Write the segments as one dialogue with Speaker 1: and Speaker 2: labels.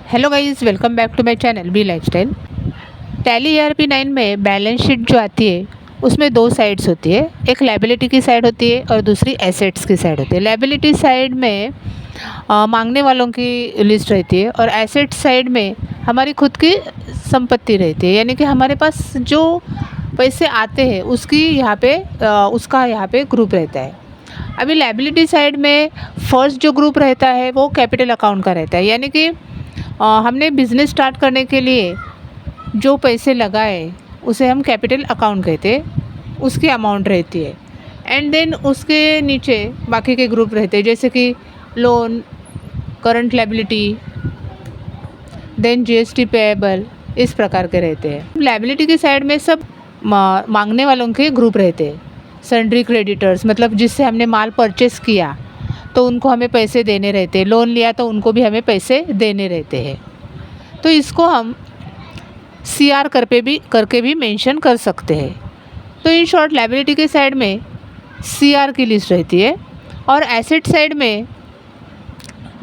Speaker 1: Hello guys, welcome back to my channel B lifestyle. Tally ERP 9 में balance sheet जो आती है उसमें दो साइड्स होती है। एक लायबिलिटी की साइड होती है और दूसरी एसेट्स की साइड होती है। लायबिलिटी साइड में मांगने वालों की लिस्ट रहती है और एसेट साइड में हमारी खुद की संपत्ति रहती है, यानी कि हमारे पास जो पैसे आते हैं उसकी उसका यहाँ पे ग्रुप रहता है। अभी लायबिलिटी साइड में फर्स्ट जो ग्रुप रहता है वो कैपिटल अकाउंट का रहता है, यानी कि हमने बिज़नेस स्टार्ट करने के लिए जो पैसे लगाए उसे हम कैपिटल अकाउंट कहते हैं, उसकी अमाउंट रहती है। एंड देन उसके नीचे बाकी के ग्रुप रहते हैं, जैसे कि loan, current liability, then GST payable, इस प्रकार के रहते हैं। लायबिलिटी की साइड में सब मांगने वालों के ग्रुप रहते हैं। सन्ड्री क्रेडिटर्स, मतलब जिससे हमने माल परचेस किया तो उनको हमें पैसे देने रहते हैं, लोन लिया तो उनको भी हमें पैसे देने रहते हैं। तो इसको हम सीआर करके भी मेंशन कर सकते हैं। तो इन शॉर्ट लायबिलिटी के साइड में सीआर की लिस्ट रहती है और एसेट साइड में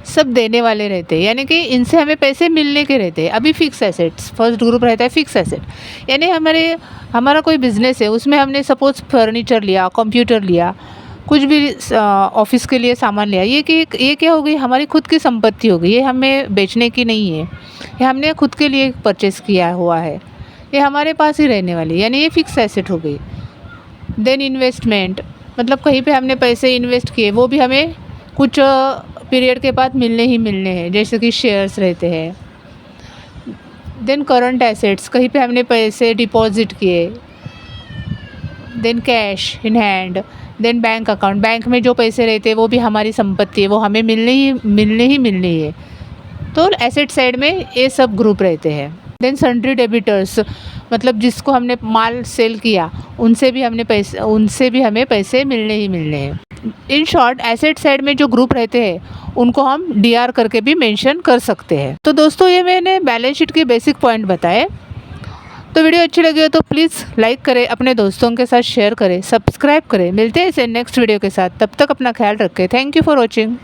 Speaker 1: सब देने वाले रहते हैं, यानी कि इनसे हमें पैसे मिलने के रहते हैं। अभी फिक्स एसेट्स फर्स्ट ग्रुप रहता है। फिक्स एसेट यानी हमारा कोई बिज़नेस है, उसमें हमने सपोज फर्नीचर लिया, कंप्यूटर लिया, कुछ भी ऑफिस के लिए सामान लिया, ये क्या हो गई, हमारी खुद की संपत्ति हो गई। ये हमें बेचने की नहीं है, ये हमने खुद के लिए परचेस किया हुआ है, ये हमारे पास ही रहने वाली, यानी ये फिक्स एसेट हो गई। देन इन्वेस्टमेंट, मतलब कहीं पे हमने पैसे इन्वेस्ट किए, वो भी हमें कुछ पीरियड के बाद मिलने ही मिलने हैं, जैसे कि शेयर्स रहते हैं। देन करंट एसेट्स, कहीं पे हमने पैसे डिपॉजिट किए। Then cash in hand. Then bank account, bank में जो पैसे रहते हैं वो भी हमारी संपत्ति है, वो हमें मिलने ही है। तो एसेट साइड में ये सब ग्रुप रहते हैं। देन सन्ड्री डेबिटर्स, मतलब जिसको हमने माल सेल किया उनसे भी हमें पैसे मिलने ही मिलने हैं। इन शॉर्ट एसेट साइड में जो ग्रुप रहते हैं उनको हम डीआर करके भी मेंशन कर सकते हैं। तो दोस्तों, ये मैंने बैलेंस शीट के बेसिक पॉइंट बताए। तो वीडियो अच्छी लगी हो तो प्लीज़ लाइक करें, अपने दोस्तों के साथ शेयर करें, सब्सक्राइब करें। मिलते हैं इसे नेक्स्ट वीडियो के साथ, तब तक अपना ख्याल रखें। Thank you for watching.